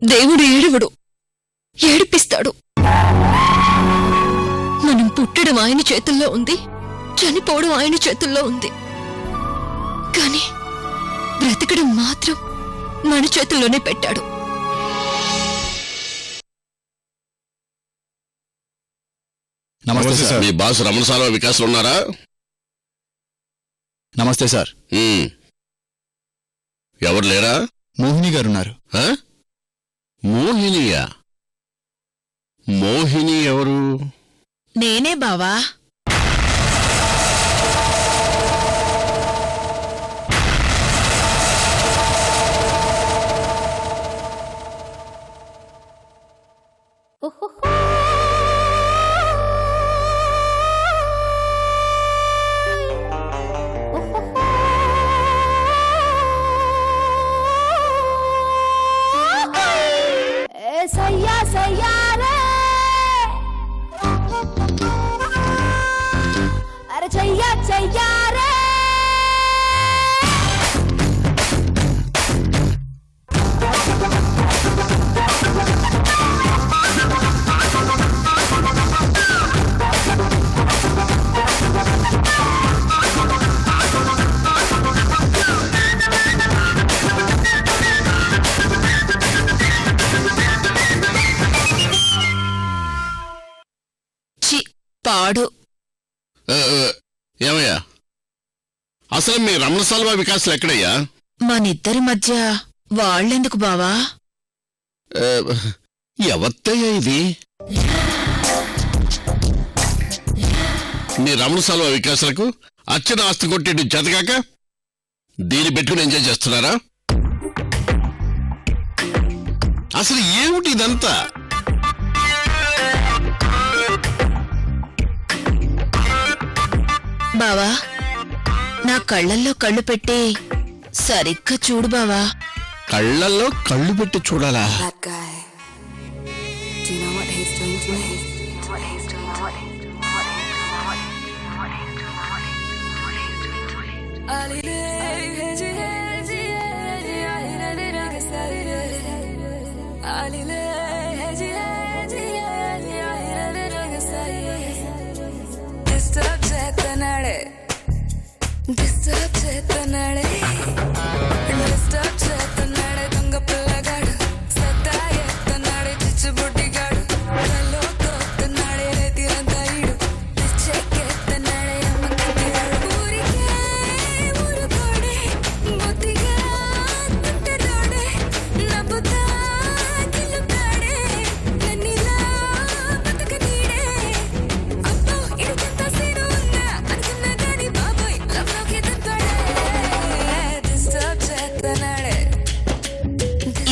దేవుడు ఏడువడు, ఏడిపిస్తాడు. మనం పుట్టడం ఆయన చేతుల్లో ఉంది, చనిపోవడం ఆయన చేతుల్లో ఉంది. కానీ బ్రతకడం మాత్రం మన చేతుల్లోనే పెట్టాడు. నమస్తే సార్. మీ బాస్ రమణ సాల్వ వికాస్ ఉన్నారా? నమస్తే సార్. ఎవరు లేరా? మోహిని గారున్నారు. మోహినియా? మోహిని ఎవరు? నేనే బావా. సయ్యా సయ్యా రే అరే చెయ్యా చెయ్యా రే పాడు. ఏమయ్యా, అసలు మీ రమణ సాల్వ వికాసులు ఎక్కడయ్యా? మనిద్దరి మధ్య వాళ్ళెందుకు బావా? ఎవత్తయ్యా ఇది? మీ రమణ సాల్వ వికాసులకు అచ్చన ఆస్తి కొట్టేటి చేతకాక దీన్ని పెట్టుకుని ఎంజాయ్ చేస్తున్నారా? అసలు ఏమిటి ఇదంతా? బావా, నా కళ్ళల్లో కళ్ళు పెట్టి సరిగ్గా చూడు బావా. కళ్ళల్లో కళ్ళు పెట్టి చూడాలా? డిస్టర్బ్ చేస్తున్నాడే దొంగ పిల్లగాడు, సత్తా ఎత్తన్నాడే చిచ్చుబుడ్డిగాడు, కల్లో తోస్తున్నాడే రేతిరంతాయుడు, పిచ్చెక్కెత్తన్నాడే అమ్మకత్తిగాడు. ఊరికే ఊరుకోడే బొత్తిగా తుంటెదోడే, నవ్వుతా గిల్లుతాడే, నన్నిలా బతకనీడే. అబ్బో ఇడికెంత సీను ఉందా అనుకున్నా గాని బాబోయ్ లవ్లోకి దంతాడే, డిస్టర్బ్ చేస్తున్నాడే.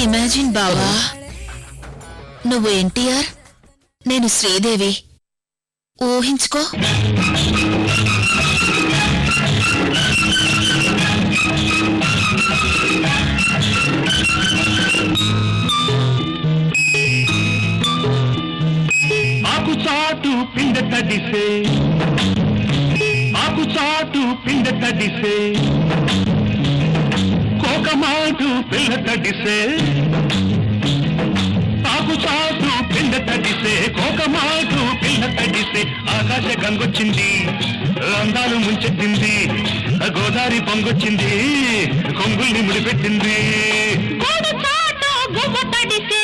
ఇమాజిన్ బావా, నువ్వు ఎన్టీఆర్, నేను శ్రీదేవి. ఊహించుకో. ఆకు చాటు పిండ తడిసే, ఆకు చాటు పిండ తడిసే, కోకమాటు పిల్ల తడిసే, ఆకు చాటు పిండ తడిసే, కోకమాటు పిల్ల తడిసే, ఆకాశ గంగొచ్చింది, అందాలు ముంచెత్తింది, గోదావరి పొంగొచ్చింది, కొంగుల్ని ముడిపెట్టింది. కోడు చాటు గువ్వ తడిసే,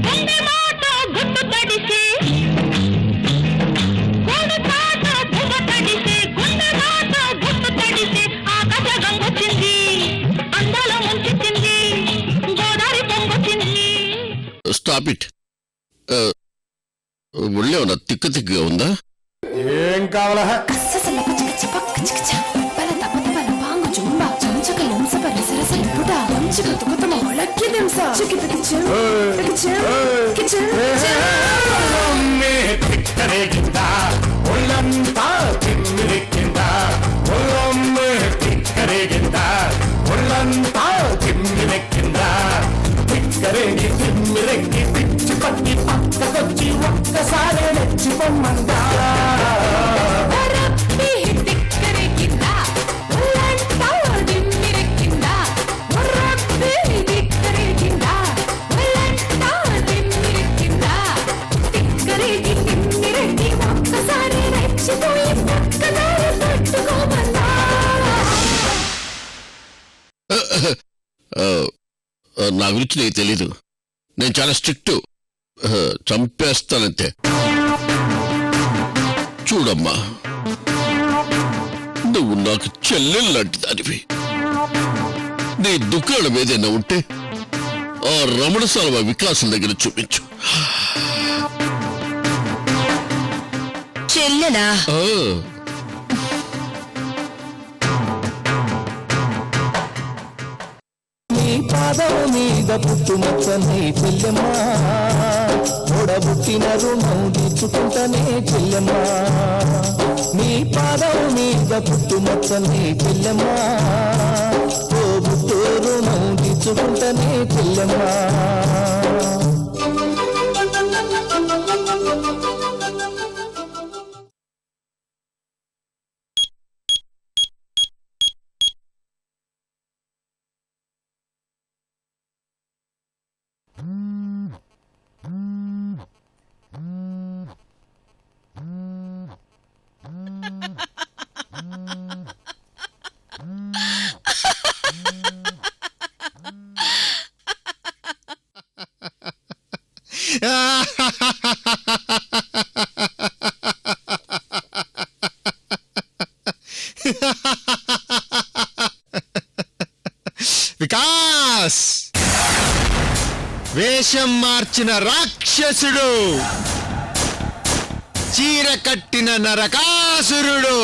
గుండె మాట గుట్టు తడిసే, కోడు చాటు గువ్వ తడిసే, గుండె మాట గుట్టు తడిసే, ఆకాశ గంగొచ్చింది, అందాలు ముంచెత్తింది, గోదావరి పొంగొచ్చింది. Stop it. ఒళ్ళే ఉన్నా తిక్కు తిక్కుగా ఉందా? ఏం కావాలా? తిక్కరేగిందా ఒళ్ళంతా తిమ్మిరెక్కిందా, ఒళ్ళొమ్మే తిక్కరేగిందా ఒళ్ళంతా తిమ్మిరెక్కిందా, తిక్కరేగి తిమ్మిరెక్కి పిచ్చి పట్టి పక్కకొచ్చి ఒక్కసారి నెచ్చిపోమ్మందా. తిక్కరేగిందా నా గురించి నీకు తెలీదు. నేను చాలా స్ట్రిక్ట్. చంపేస్తానంతే. చూడమ్మా, నువ్వు నాకు చెల్లెలు లాంటి దానివి. నీ దుకాణం ఏదైనా ఉంటే ఆ రమణ సాల్వ వికాసం దగ్గర చూపించు. చెల్లెలా? నీ పాదం మీద పుట్టుమచ్చనే చెల్లెమ్మా, తోడబుట్టిన రుణం తీర్చుకుంటనే చెల్లెమ్మా. నీ పాదం మీద పుట్టుమచ్చనే చెల్లెమ్మా, తోబుట్టు రుణం తీర్చుకుంటనే చెల్లెమ్మా. వికాస్, వేషం మార్చిన రాక్షసుడు, చీర కట్టిన నరకాసురుడు.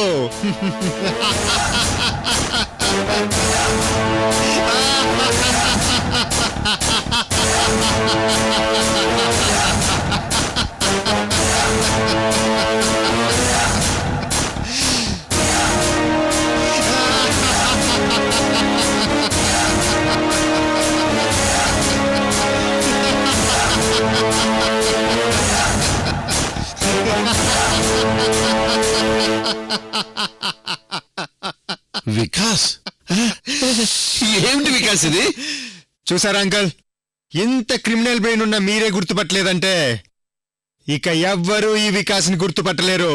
వికాస్? ఏమిటి వికాస్ ఇది? చూసారా అంకల్, ఇంత క్రిమినల్ బ్రెయిన్ ఉన్న మీరే గుర్తుపట్టలేదంటే ఇక ఎవ్వరూ ఈ వికాస్ని గుర్తుపట్టలేరు.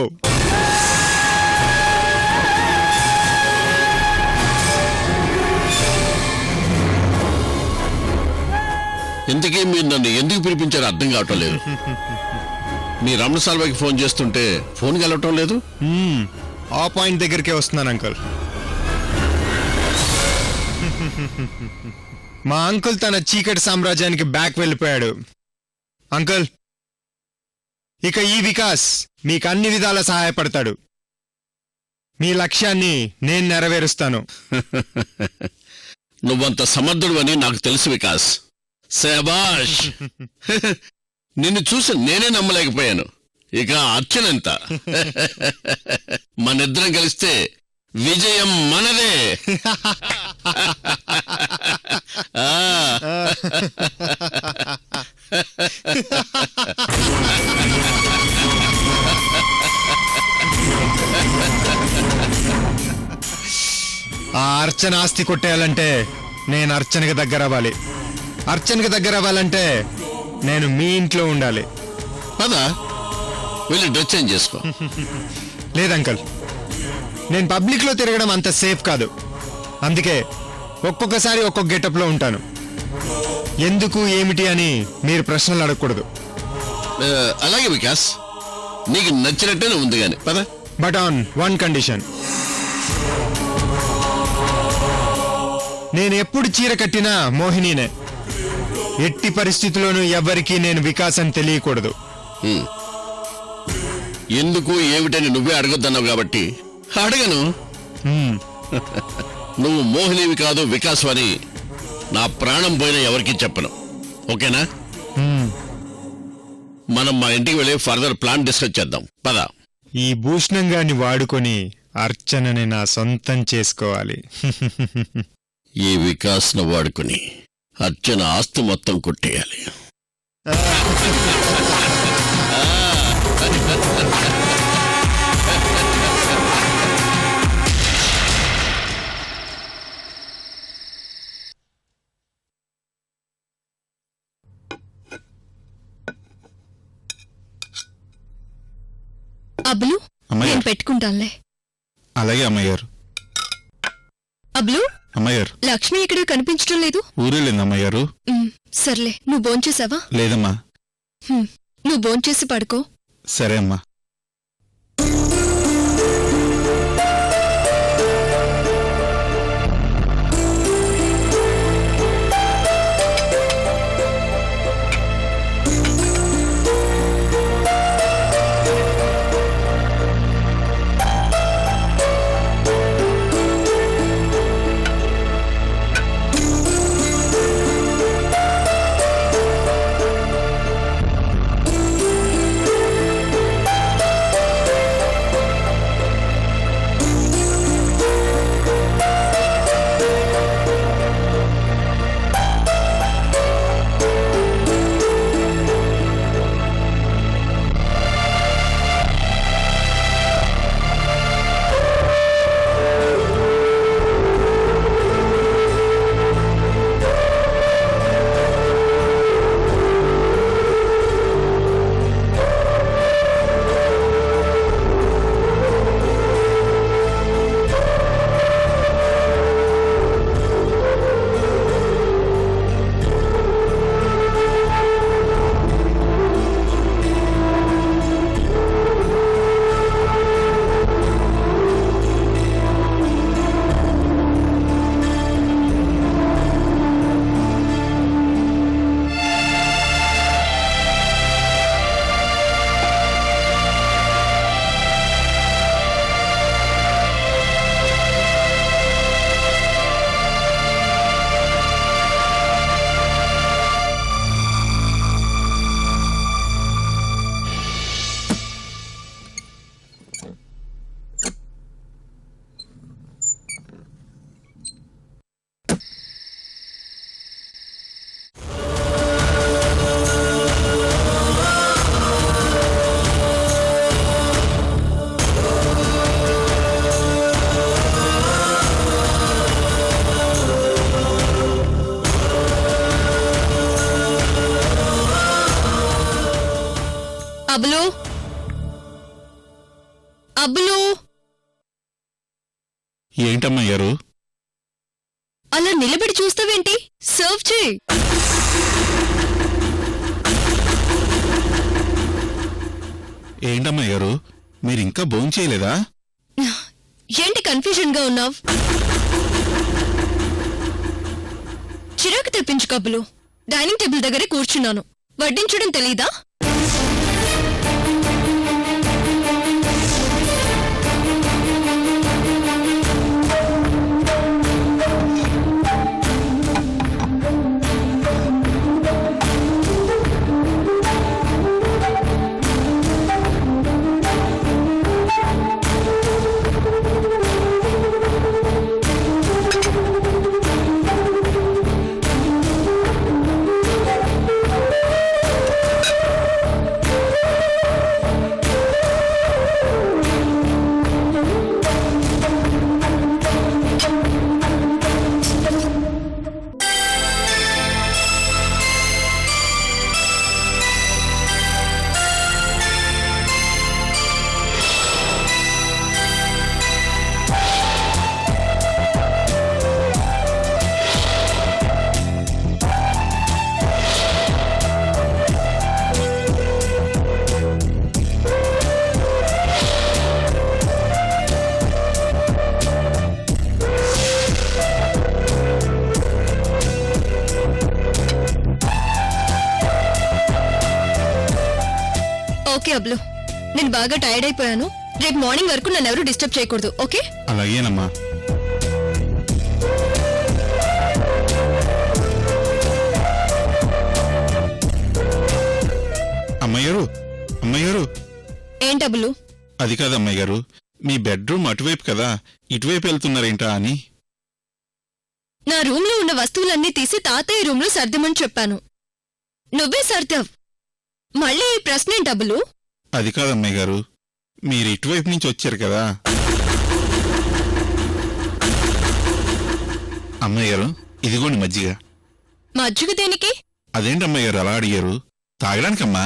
ఇంతకీ మీరు నన్ను ఎందుకు పిలిపించారో అర్థం కావటం లేదు. మీ రమణ సాల్వాకి ఫోన్ చేస్తుంటే ఫోన్ కలవటం లేదు. ఆ పాయింట్ దగ్గరికే వస్తున్నాను అంకుల్. మా అంకుల్ తన చీకటి సామ్రాజ్యానికి బ్యాక్ వెళ్ళిపోయాడు. అంకుల్, ఇక ఈ వికాస్ మీకు అన్ని విధాలా సహాయపడతాడు. మీ లక్ష్యాన్ని నేను నెరవేరుస్తాను. నువ్వంత సమర్థుడు అని నాకు తెలుసు వికాస్. శభాష్. నిన్ను చూసి నేనే నమ్మలేకపోయాను. ఇక అర్చనంత. మనిద్దరం కలిస్తే విజయం మనదే. ఆ అర్చన ఆస్తి కొట్టేయాలంటే నేను అర్చనకి దగ్గర అవ్వాలి. అర్చనకి దగ్గర అవ్వాలంటే నేను మీ ఇంట్లో ఉండాలి. పదా, వెళ్ళి డ్రెస్ చేంజ్ చేసుకో. లేదంకల్, నేను పబ్లిక్లో తిరగడం అంత సేఫ్ కాదు. అందుకే ఒక్కొక్కసారి ఒక్కొక్క గెటప్లో ఉంటాను. ఎందుకు ఏమిటి అని మీరు ప్రశ్నలు అడగకూడదు. అలాగే వికాస్, నీకు నచ్చినట్టేనే ఉంది కానీ పదా. But on one condition. నేను ఎప్పుడు చీర కట్టినా మోహినీనే. ఎట్టి పరిస్థితుల్లోనూ ఎవ్వరికీ నేను వికాస్ అని తెలియకూడదు. ఎందుకు ఏమిటని నువ్వే అడగొద్దన్నావు కాబట్టి అడగను. నువ్వు మోహినివి కాదు వికాస్ అని నా ప్రాణం పోయినా ఎవరికి చెప్పను. ఓకేనా? మనం మా ఇంటికి వెళ్ళి ఫర్దర్ ప్లాన్ డిస్కస్ చేద్దాం. పద. ఈ భూషణంగాన్ని వాడుకొని అర్చనని నా సొంతం చేసుకోవాలి. ఈ వికాస్ను వాడుకుని అర్చన ఆస్తి మొత్తం కొట్టేయాలి. అబ్లు, నేను పెట్టుకుంటానులే. అలాగే అమ్మయ్యారు. అబ్లు, అమ్మగారు లక్ష్మి ఇక్కడ కనిపించడం లేదు. ఊరెళ్ళింది అమ్మగారు. సర్లే, నువ్వు భోంచేసావా? లేదమ్మా. నువ్వు భోంచేసి పడుకో. సరే అమ్మా. అబ్బులు, అబ్బులు, ఏంటమ్మయ్యారు? అలా నిలబడి చూస్తావేంటి? సర్వ్ చేయి. ఏంటమ్మయ్యారు, మీరింకా భోంచేయలేదా? ఏంటి కన్ఫ్యూజన్ గా ఉన్నావ్? చిరాకు తెప్పించు కబ్బులు. డైనింగ్ టేబుల్ దగ్గరే కూర్చున్నాను. వడ్డించడం తెలీదా? ఓకే అబ్లు, నేను బాగా టైర్డ్ అయిపోయాను. రేపు మార్నింగ్ వరకు నన్ను ఎవరు డిస్టర్బ్ చేయకూడదు. ఓకే? అలాగేనమ్మా. అమ్మయ్యారు, అమ్మయ్యారు. ఏంటబ్బులు? అది కాదు అమ్మయ్యారు, మీ బెడ్రూమ్ అటువైపు కదా, ఇటువైపు వెళ్తున్నారేంటా అని. నా రూమ్ లో ఉన్న వస్తువులన్నీ తీసి తాతయ్య రూమ్ లో సర్దమని చెప్పాను. నువ్వే సర్దావ్. మళ్ళీ ఈ ప్రశ్న ఏంటబ్బులు? అది కాదమ్మాయి గారు, మీరు ఇటువైపు నుంచి వచ్చారు కదా. అమ్మాయి గారు, ఇదిగోండి మజ్జిగ. మజ్జిగ దేనికి? అదేంటమ్మాయి గారు అలా అడిగారు? తాగడానికమ్మా.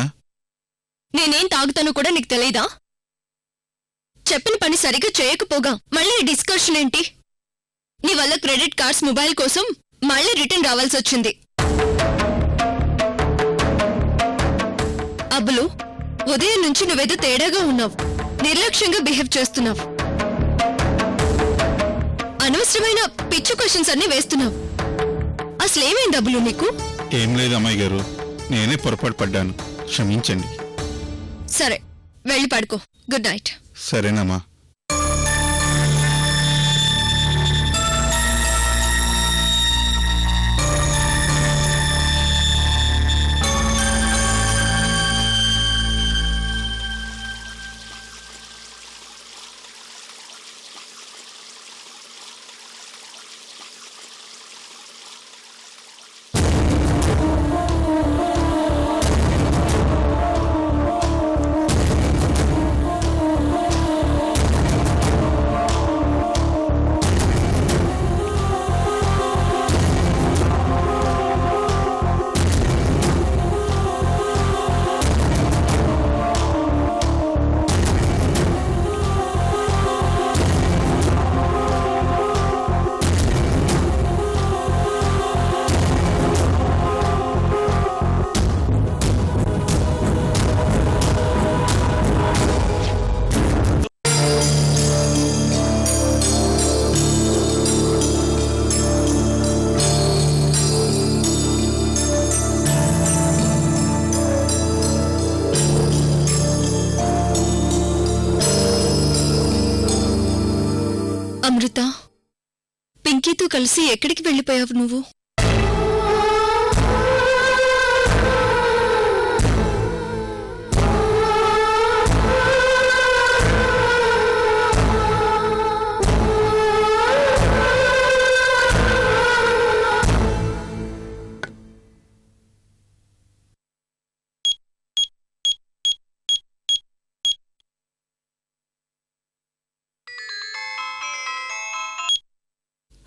నేనేం తాగుతానో కూడా నీకు తెలీదా? చెప్పిన పని సరిగ్గా చేయకపోగా మళ్ళీ డిస్కషన్ ఏంటి? నీ వల్ల క్రెడిట్ కార్డ్స్ మొబైల్ కోసం మళ్ళీ రిటర్న్ రావాల్సి వచ్చింది. అబ్బులు, ఉదయం నుంచి నువ్వేదో తేడాగా ఉన్నావు. నిర్లక్ష్యంగా బిహేవ్ చేస్తున్నావు. అనవసరమైన పిచ్చి క్వశ్చన్స్ అన్ని వేస్తున్నావు. అసలేమైంది అబ్బులు నీకు? ఏం లేదు అమ్మాయి గారు, నేనే పొరపాటు పడ్డాను, క్షమించండి. సరే, వెళ్ళి పడుకో. Good night. సరేనమ్మా. అమృత, పింకీతో కలిసి ఎక్కడికి వెళ్ళిపోయావు నువ్వు?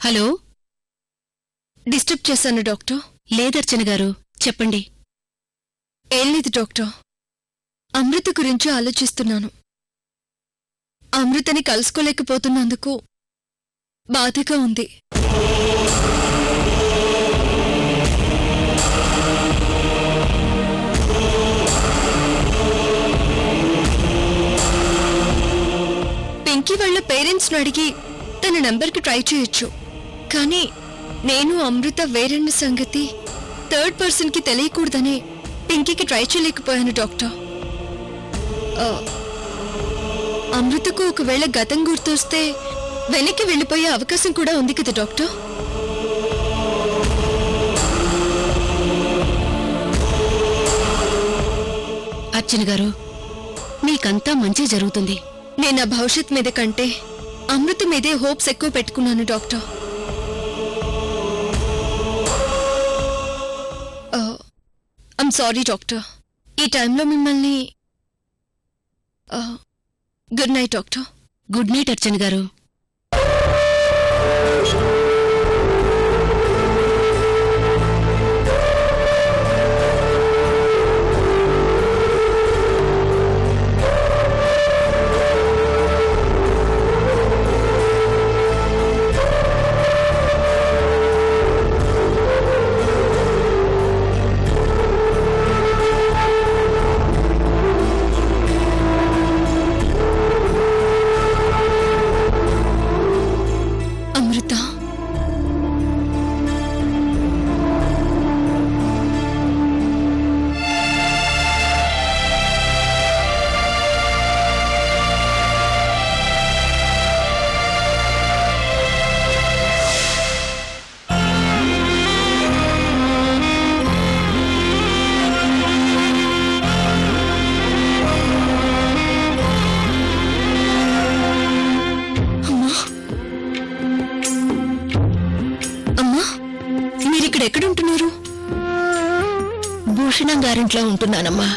హలో, డిస్టర్బ్ చేశాను డాక్టర్? లేదర్చన గారు, చెప్పండి. ఏం లేదు డాక్టర్, అమృత గురించి ఆలోచిస్తున్నాను. అమృతని కలుసుకోలేకపోతున్నందుకు బాధగా ఉంది. పింకీ వాళ్ళ పేరెంట్స్ను అడిగి తన నంబర్కి ట్రై చేయొచ్చు, కానీ నేను అమృత వేరన్న సంగతి థర్డ్ పర్సన్కి తెలియకూడదనే పింకీకి ట్రై చేయలేకపోయాను డాక్టర్. అమృతకు ఒకవేళ గతం గుర్తొస్తే వెనక్కి వెళ్ళిపోయే అవకాశం కూడా ఉంది కదా డాక్టర్? అర్చన గారు, మీకంతా మంచి జరుగుతుంది. నేను నా భవిష్యత్ మీద కంటే అమృత మీదే హోప్స్ ఎక్కువ పెట్టుకున్నాను డాక్టర్. ఐమ్ సారీ డాక్టర్, ఈ టైంలో మిమ్మల్ని. Good night doctor. Good night Archana గారు. ఎక్కడుంటున్నారు? భూషణం గారింట్లో ఉంటున్నానమ్మా.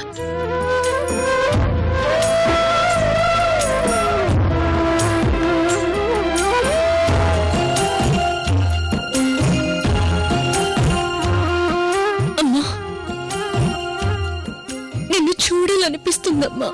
అమ్మా, నిన్ను చూడాలనిపిస్తుందమ్మా.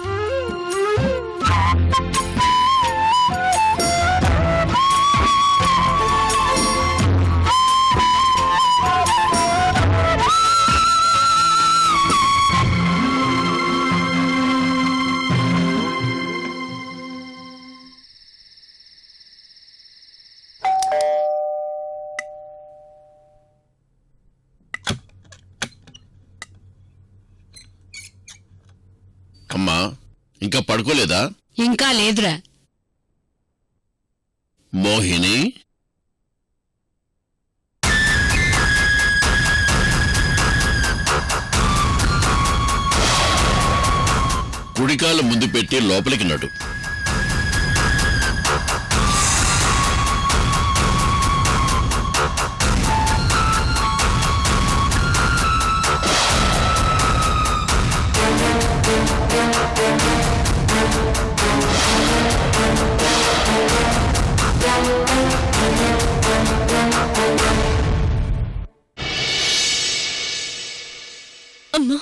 అమ్మా ఇంకా పడుకోలేదా? ఇంకా లేదురా. మోహిని, కుడికాలు ముందు పెట్టి లోపలికి నడు. అమ్మా